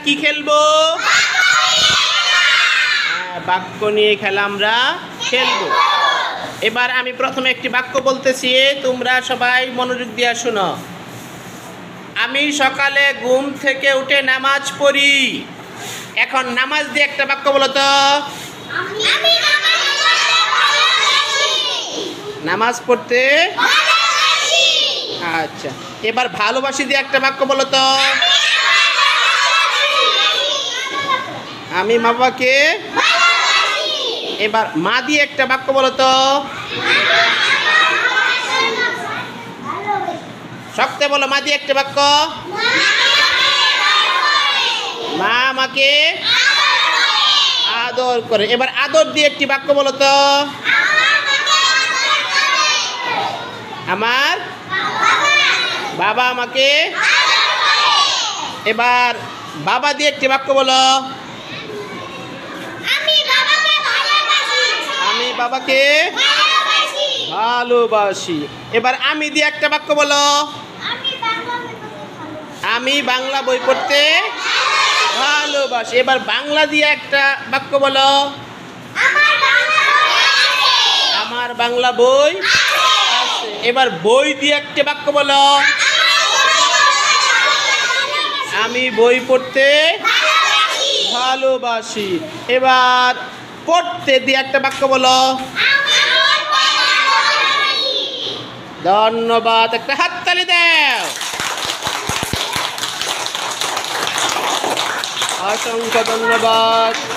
কি খেলবো? বাক্য নিয়ে খেলা আমরা খেলবো। এবার আমি প্রথমে একটি বাক্য বলতেছি, তোমরা সবাই মনোযোগ দিয়ে শোনো। আমি সকালে ঘুম থেকে উঠে নামাজ পড়ি। এখন নামাজ দিয়ে একটা বাক্য বলো তো। নামাজ পড়তে। আচ্ছা, এবার ভালোবাসি দিয়ে একটা বাক্য বলো তো। আমি মা বাবাকে। এবার মা দিয়ে একটা বাক্য বলো তো। শক্ত বলো, মা দিয়ে একটা বাক্য। মা আমাকে আদর করে। এবার আদর দিয়ে একটি বাক্য বলো তো। আমার বাবা আমাকে। এবার বাবা দিয়ে একটি বাক্য বলো। আমি বাবাকে ভালোবাসি। এবার আমি দিয়ে একটা বাক্য বলো। আমি বাংলা বই পড়তে ভালোবাসি। এবার বাংলা দিয়ে একটা বাক্য বলো। আমার বাংলা বই আছে। এবার বই দিয়ে একটা বাক্য বলো। আমি বই পড়তে ভালোবাসি। এবার পড়তে দিয়ে একটা বাক্য বলো। ধন্যবাদ, একটা হাততালি দাও। অসংখ্য ধন্যবাদ।